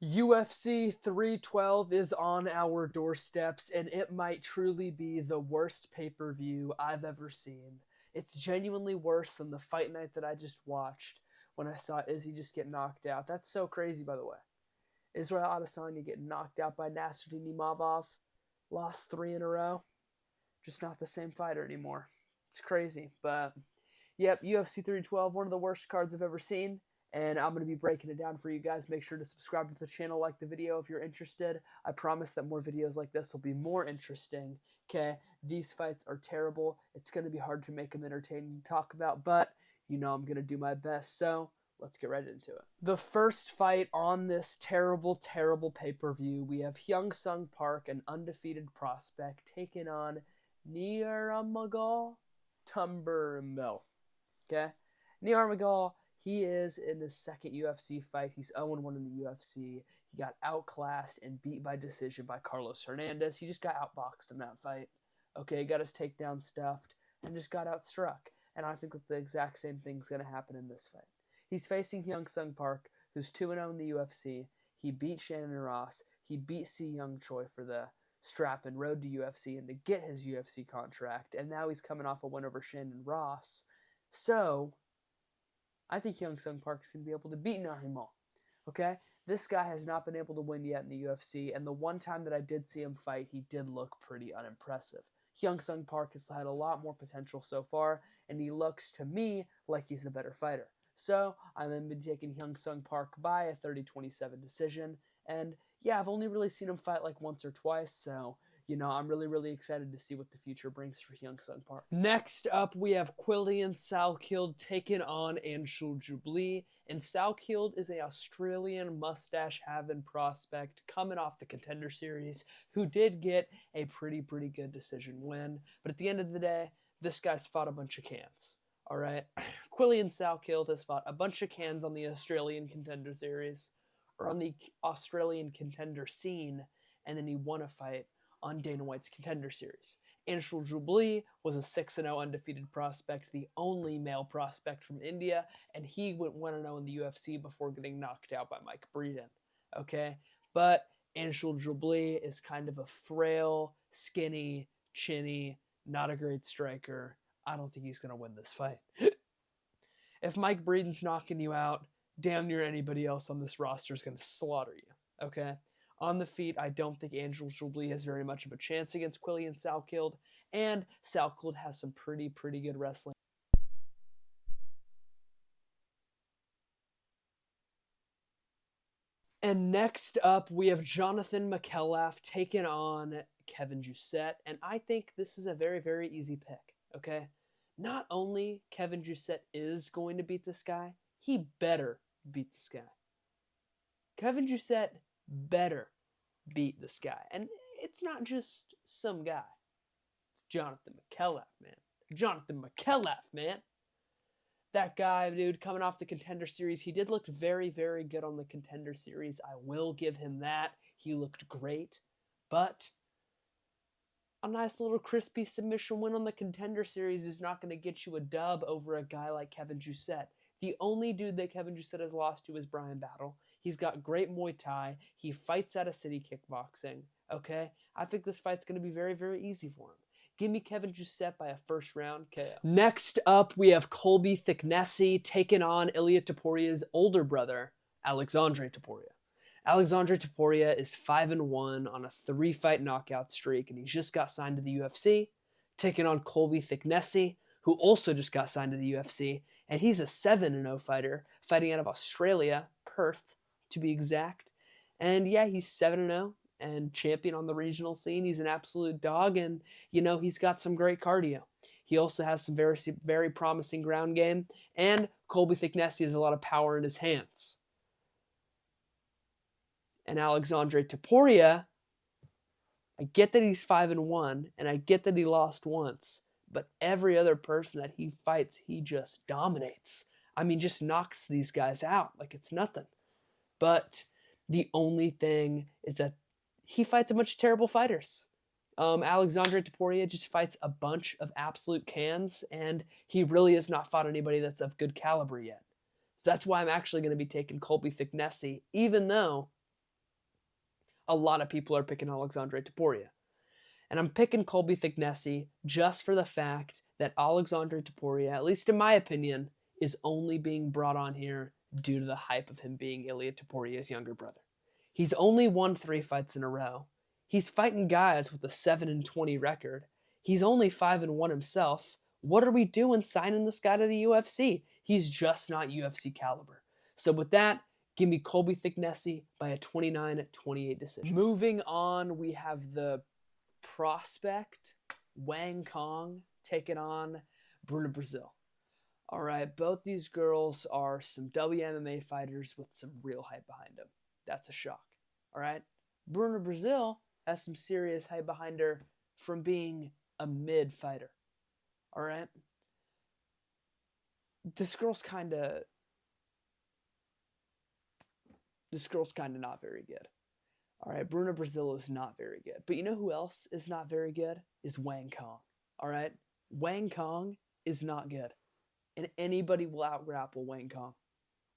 UFC 312 is on our doorsteps, and it might truly be the worst pay-per-view I've ever seen. It's genuinely worse than the fight night that I just watched when I saw Izzy just get knocked out. That's so crazy, by the way. Israel Adesanya getting knocked out by Nasruddin Imavov, lost 3 in a row. Just not the same fighter anymore. It's crazy, but yep, UFC 312, one of the worst cards I've ever seen, and I'm going to be breaking it down for you guys. Make sure to subscribe to the channel, like the video if you're interested. I promise that more videos like this will be more interesting, okay? These fights are terrible. It's going to be hard to make them entertaining to talk about, but you know I'm going to do my best, so let's get right into it. The first fight on this terrible, terrible pay-per-view, we have Hyung Sung Park, an undefeated prospect, taking on Nurmagomedov Tumbermel. Okay? Nurmagomedov, he is in his second UFC fight. He's 0-1 in the UFC. He got outclassed and beat by decision by Carlos Hernandez. He just got outboxed in that fight. Okay, got his takedown stuffed and just got outstruck. And I think that the exact same thing's going to happen in this fight. He's facing Hyung Sung Park, who's 2-0 in the UFC. He beat Shannon Ross. He beat Si Young Choi for the strap and road to UFC and to get his UFC contract. And now he's coming off a win over Shannon Ross. So, I think Hyung Sung Park is going to be able to beat Nurmagomedov. Okay? This guy has not been able to win yet in the UFC, and the one time that I did see him fight, he did look pretty unimpressive. Hyung Sung Park has had a lot more potential so far, and he looks to me like he's the better fighter. So, I'm going to be taking Hyung Sung Park by a 30-27 decision, and yeah, I've only really seen him fight like once or twice, so you know, I'm really, really excited to see what the future brings for Hyung Sung Park. Next up, we have Quillian Salkeld taking on Anshul Jubli. And Salkeld is an Australian mustache-having prospect coming off the Contender Series who did get a pretty good decision win. But at the end of the day, this guy's fought a bunch of cans. All right? Quillian Salkeld has fought a bunch of cans on the Australian Contender Series, or on the Australian Contender scene, and then he won a fight on Dana White's Contender Series. Anshul Jubli was a 6-0 undefeated prospect, the only male prospect from India, and he went 1-0 in the UFC before getting knocked out by Mike Breeden. Okay? But Anshul Jubli is kind of a frail, skinny, chinny, not a great striker. I don't think he's going to win this fight. If Mike Breeden's knocking you out, damn near anybody else on this roster is going to slaughter you. Okay? On the feet, I don't think Anshul Jubli has very much of a chance against Quillian Salkeld, and Salkeld has some pretty good wrestling. And next up, we have Jonathan McKellar taking on Kevin Jousset, and I think this is a very easy pick, okay? Not only Kevin Jousset is going to beat this guy, he better beat this guy. Kevin Jousset better beat this guy. And it's not just some guy. It's Jonathan McKellar, man. Jonathan McKellar, man. That guy, dude, coming off the Contender Series, he did look very good on the Contender Series. I will give him that. He looked great. But a nice little crispy submission win on the Contender Series is not going to get you a dub over a guy like Kevin Jousset. The only dude that Kevin Jousset has lost to is Brian Battle. He's got great Muay Thai. He fights out of city kickboxing. Okay? I think this fight's going to be very easy for him. Give me Kevin Jousset by a first round KO. Next up, we have Colby Thicknesse taking on Ilia Toporia's older brother, Alexandre Topuria. Alexandre Topuria is 5-1 on a 3-fight knockout streak, and he just got signed to the UFC, taking on Colby Thicknesse, who also just got signed to the UFC, and he's a 7-0 fighter, fighting out of Australia, Perth, to be exact. And yeah, he's 7-0 and champion on the regional scene. He's an absolute dog, and you know, he's got some great cardio. He also has some very promising ground game, and Colby Thicknesse has a lot of power in his hands. And Alexandre Topuria, I get that he's 5-1, and I get that he lost once, but every other person that he fights, he just dominates. I mean, just knocks these guys out like it's nothing. But the only thing is that he fights a bunch of terrible fighters. Alexandre Topuria just fights a bunch of absolute cans, and he really has not fought anybody that's of good caliber yet. So that's why I'm actually going to be taking Colby Thicknesse, even though a lot of people are picking Alexandre Topuria. And I'm picking Colby Thicknessi just for the fact that Alexandre Topuria, at least in my opinion, is only being brought on here due to the hype of him being Ilia Topuria's younger brother. He's only won 3 fights in a row. He's fighting guys with a 7-20 record. He's only 5-1 himself. What are we doing signing this guy to the UFC? He's just not UFC caliber. So with that, give me Colby Thicknessi by a 29-28 decision. Moving on, we have the prospect Wang Kong taking on Bruna Brazil. All right, both these girls are some WMMA fighters with some real hype behind them. That's a shock. All right, Bruna Brazil has some serious hype behind her from being a mid fighter. All right, this girl's kind of not very good. All right, Bruna Brazil is not very good. But you know who else is not very good? Is Wang Kong. All right, Wang Kong is not good. And anybody will out-grapple Wang Kong.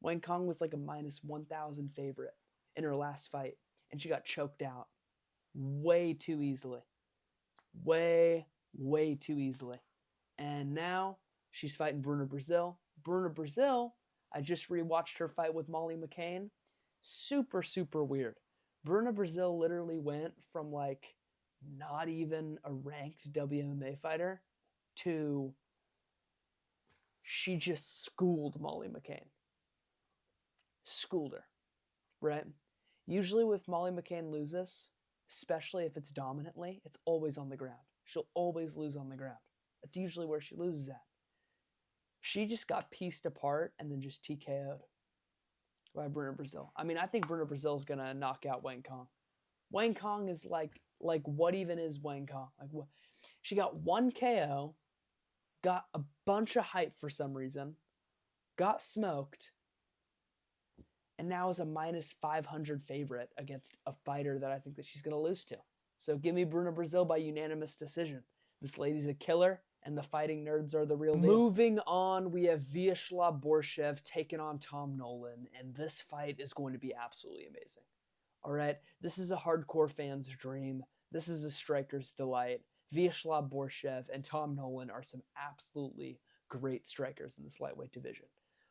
Wang Kong was like a -1,000 favorite in her last fight, and she got choked out way too easily. Way too easily. And now she's fighting Bruna Brazil. Bruna Brazil, I just rewatched her fight with Molly McCain. Super, super weird. Bruna Brazil literally went from like not even a ranked WMMA fighter to she just schooled Molly McCain. Schooled her, right? Usually if Molly McCain loses, especially if it's dominantly, it's always on the ground. She'll always lose on the ground. That's usually where she loses at. She just got pieced apart and then just TKO'd by Bruna Brazil. I mean, I think Bruna Brazil is going to knock out Wang Kong. Wang Kong is like what even is Wang Kong? Like what? She got 1 KO, got a bunch of hype for some reason, got smoked, and now is a -500 favorite against a fighter that I think that she's going to lose to. So give me Bruna Brazil by unanimous decision. This lady's a killer, and the fighting nerds are the real deal. Moving on, we have Vyacheslav Borshev taking on Tom Nolan, and this fight is going to be absolutely amazing. All right, this is a hardcore fan's dream. This is a striker's delight. Vyacheslav Borshev and Tom Nolan are some absolutely great strikers in this lightweight division.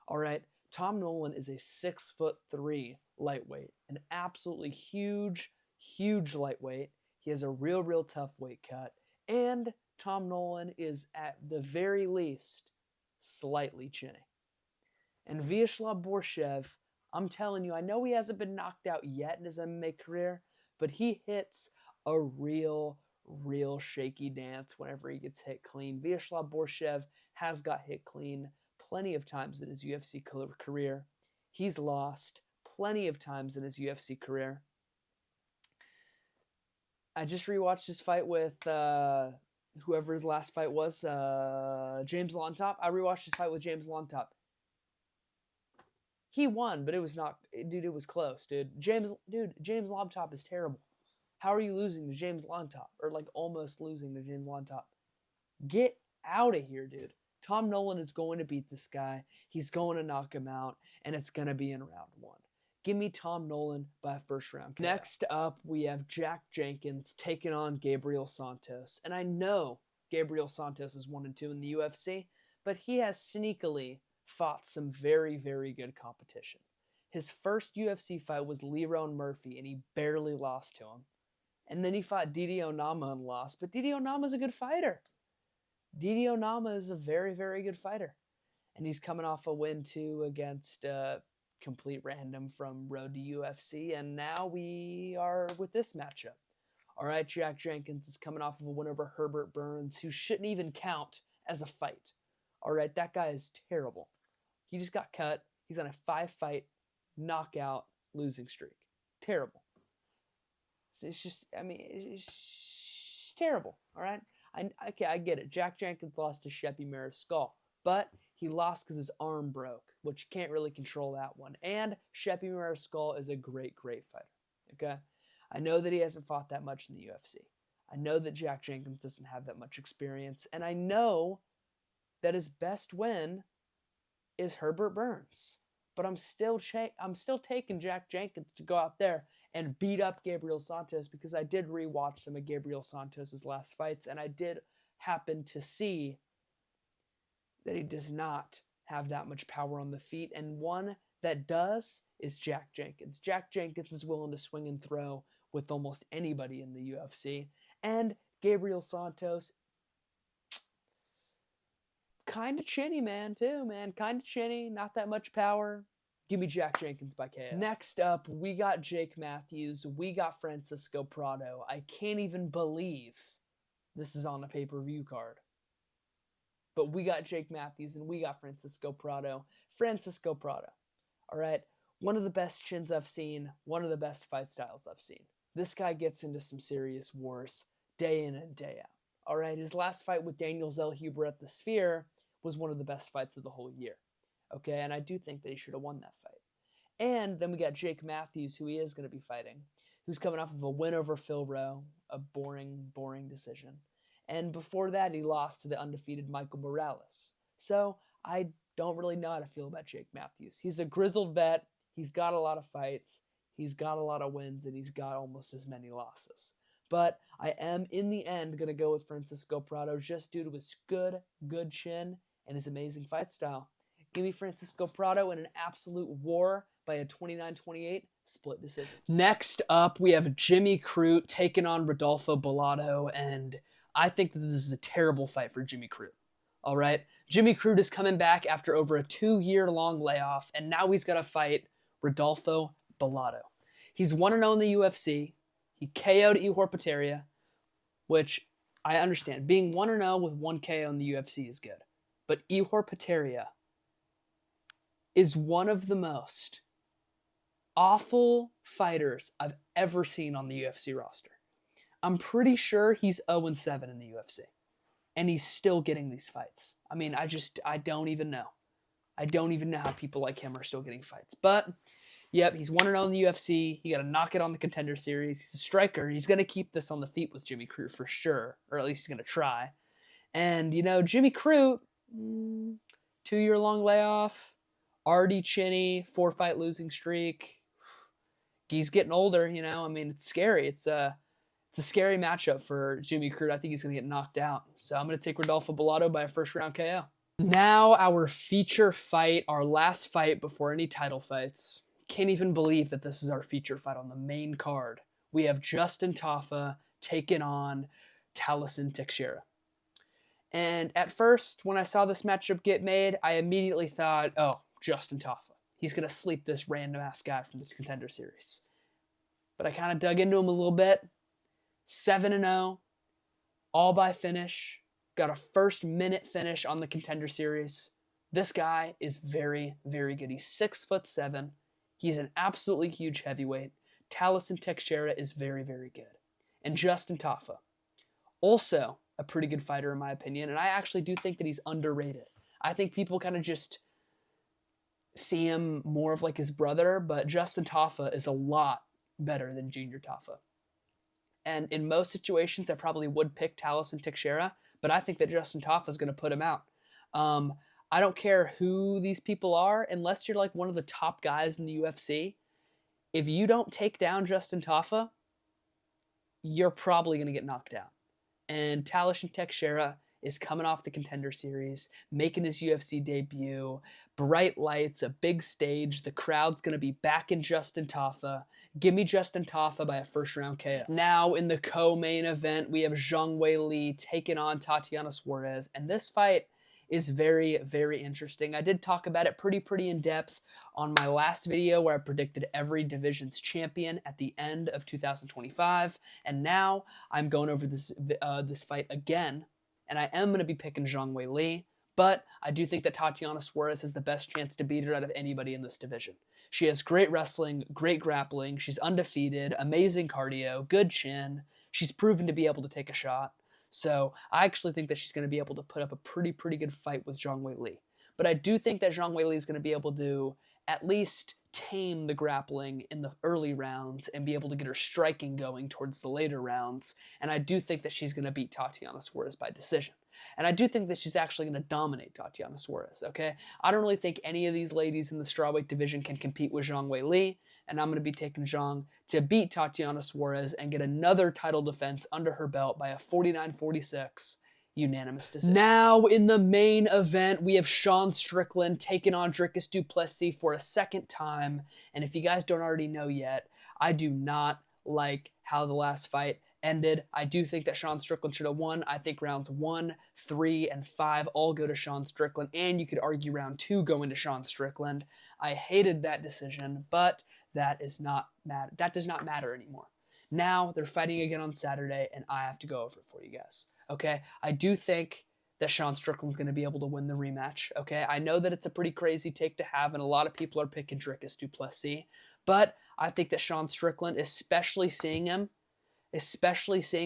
All right, Tom Nolan is a 6'3" lightweight, an absolutely huge lightweight. He has a real tough weight cut, and Tom Nolan is at the very least slightly chinny. And Vyacheslav Borshev, I'm telling you, I know he hasn't been knocked out yet in his MMA career, but he hits a real shaky dance whenever he gets hit clean. Vyacheslav Borshev has got hit clean plenty of times in his UFC career. He's lost plenty of times in his UFC career. I just rewatched his fight with whoever his last fight was, James Lontop. I rewatched his fight with James Lontop. He won, but it was not, dude, it was close, dude. James Lontop is terrible. How are you losing to James Lontop? Or like almost losing to James Lontop? Get out of here, dude. Tom Nolan is going to beat this guy. He's going to knock him out, and it's going to be in round 1. Give me Tom Nolan by a first round KO. Next up, we have Jack Jenkins taking on Gabriel Santos. And I know Gabriel Santos is 1-2 in the UFC, but he has sneakily fought some very good competition. His first UFC fight was Lerone Murphy, and he barely lost to him. And then he fought Didi Onama and lost, but Didi Onama is a good fighter. Didi Onama is a very good fighter. And he's coming off a win, too, against complete random from Road to UFC, and now we are with this matchup. All right, Jack Jenkins is coming off of a win over Herbert Burns, who shouldn't even count as a fight. All right, that guy is terrible. He just got cut. He's on a 5-fight knockout losing streak. Terrible. It's just, I mean, it's just terrible, all right? I get it. Jack Jenkins lost to Sheppy Mariscal, but he lost because his arm broke, which you can't really control that one. And Sheppy Mariscal is a great fighter, okay? I know that he hasn't fought that much in the UFC. I know that Jack Jenkins doesn't have that much experience, and I know that his best win is Herbert Burns. But I'm still taking Jack Jenkins to go out there and beat up Gabriel Santos, because I did rewatch some of Gabriel Santos' last fights, and I did happen to see that he does not have that much power on the feet, and one that does is Jack Jenkins. Jack Jenkins is willing to swing and throw with almost anybody in the UFC, and Gabriel Santos, kind of chinny, man, too, man. Kind of chinny, not that much power. Give me Jack Jenkins by KO. Next up, we got Jake Matthews. We got Francisco Prado. I can't even believe this is on a pay-per-view card. But we got Jake Matthews and we got Francisco Prado. Francisco Prado, all right? One of the best chins I've seen, one of the best fight styles I've seen. This guy gets into some serious wars day in and day out, all right? His last fight with Daniel Zellhuber at the Sphere was one of the best fights of the whole year, okay? And I do think that he should have won that fight. And then we got Jake Matthews, who he is going to be fighting, who's coming off of a win over Phil Rowe, a boring decision. And before that, he lost to the undefeated Michael Morales. So I don't really know how to feel about Jake Matthews. He's a grizzled vet. He's got a lot of fights. He's got a lot of wins, and he's got almost as many losses. But I am, in the end, going to go with Francisco Prado just due to his good chin and his amazing fight style. Give me Francisco Prado in an absolute war by a 29-28 split decision. Next up, we have Jimmy Crute taking on Rodolfo Bellato, and I think that this is a terrible fight for Jimmy Crute. All right? Jimmy Crute is coming back after over a 2-year-long layoff, and now he's got to fight Rodolfo Bellato. He's 1-0 in the UFC. He KO'd Ihor Potieria, which I understand. Being 1-0 with 1 KO in the UFC is good. But Ihor Potieria is one of the most awful fighters I've ever seen on the UFC roster. I'm pretty sure he's 0-7 in the UFC. And he's still getting these fights. I mean, I don't even know. I don't even know how people like him are still getting fights. But, yep, he's 1-0 in the UFC. He got to knock it on the Contender Series. He's a striker. He's going to keep this on the feet with Jimmy Crute for sure. Or at least he's going to try. And, you know, Jimmy Crute, 2-year-long layoff, already chinny, 4-fight losing streak. He's getting older, you know. I mean, it's scary. It's a scary matchup for Jimmy Crute. I think he's going to get knocked out. So I'm going to take Rodolfo Bellato by a first-round KO. Now our feature fight, our last fight before any title fights. Can't even believe that this is our feature fight on the main card. We have Justin Tafa taking on Taliesin Teixeira. And at first, when I saw this matchup get made, I immediately thought, oh, Justin Tafa. He's going to sleep this random-ass guy from this Contender Series. But I kind of dug into him a little bit. 7-0, all by finish. Got a first-minute finish on the Contender Series. This guy is very, very good. He's 6'7". He's an absolutely huge heavyweight. Taliesin Teixeira is very, very good. And Justin Tafa, also a pretty good fighter in my opinion, and I actually do think that he's underrated. I think people kind of just see him more of like his brother, but Justin Tafa is a lot better than Junior Tafa. And in most situations, I probably would pick Taliesin Teixeira, but I think that Justin Tafa is going to put him out. I don't care who these people are, unless you're like one of the top guys in the UFC. If you don't take down Justin Tafa, you're probably going to get knocked out. And Taliesin Teixeira is coming off the Contender Series, making his UFC debut, bright lights, a big stage, the crowd's going to be backing Justin Tafa. Give me Justin Tafa by a first-round KO. Now, in the co-main event, we have Zhang Weili taking on Tatiana Suarez, and this fight is very, very interesting. I did talk about it pretty in depth on my last video where I predicted every division's champion at the end of 2025, and now I'm going over this fight again, and I am going to be picking Zhang Weili, but I do think that Tatiana Suarez has the best chance to beat her out of anybody in this division. She has great wrestling, great grappling, she's undefeated, amazing cardio, good chin, she's proven to be able to take a shot. So I actually think that she's going to be able to put up a pretty good fight with Zhang Weili. But I do think that Zhang Weili is going to be able to at least tame the grappling in the early rounds and be able to get her striking going towards the later rounds. And I do think that she's going to beat Tatiana Suarez by decision. And I do think that she's actually going to dominate Tatiana Suarez, okay? I don't really think any of these ladies in the strawweight division can compete with Zhang Weili. and I'm going to be taking Zhang to beat Tatiana Suarez and get another title defense under her belt by a 49-46 unanimous decision. Now in the main event, we have Sean Strickland taking on Dricus du Plessis for a second time. And if you guys don't already know yet, I do not like how the last fight ended. I do think that Sean Strickland should have won. I think rounds 1, 3, and 5 all go to Sean Strickland, and you could argue round 2 going to Sean Strickland. I hated that decision, but that does not matter anymore. Now they're fighting again on Saturday, and I have to go over it for you guys. Okay, I do think that Sean Strickland's going to be able to win the rematch. Okay, I know that it's a pretty crazy take to have, and a lot of people are picking Dricus du Plessis, but I think that Sean Strickland, especially seeing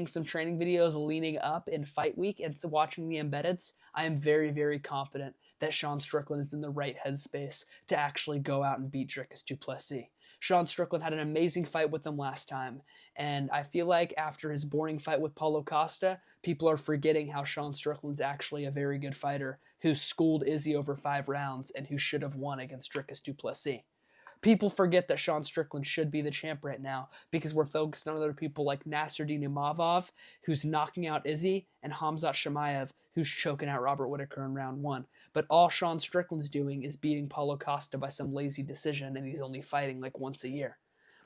some training videos leaning up in fight week and watching the embeddeds, I am very, very confident that Sean Strickland is in the right headspace to actually go out and beat Dricus du Plessis. Sean Strickland had an amazing fight with him last time, and I feel like after his boring fight with Paulo Costa, people are forgetting how Sean Strickland's actually a very good fighter who schooled Izzy over 5 rounds and who should have won against Dricus du Plessis. People forget that Sean Strickland should be the champ right now because we're focused on other people like Nasruddin Imavov, who's knocking out Izzy, and Khamzat Chimaev, who's choking out Robert Whittaker in round 1. But all Sean Strickland's doing is beating Paulo Costa by some lazy decision, and he's only fighting like once a year.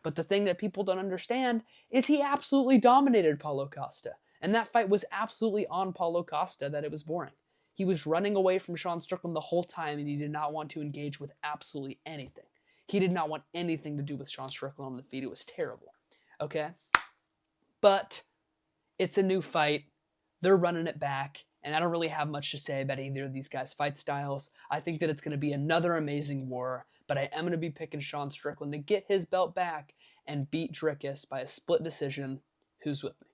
But the thing that people don't understand is he absolutely dominated Paulo Costa. And that fight was absolutely on Paulo Costa that it was boring. He was running away from Sean Strickland the whole time, and he did not want to engage with absolutely anything. He did not want anything to do with Sean Strickland on the feet. It was terrible. Okay? But it's a new fight. They're running it back. And I don't really have much to say about either of these guys' fight styles. I think that it's going to be another amazing war. But I am going to be picking Sean Strickland to get his belt back and beat Dricus by a split decision. Who's with me?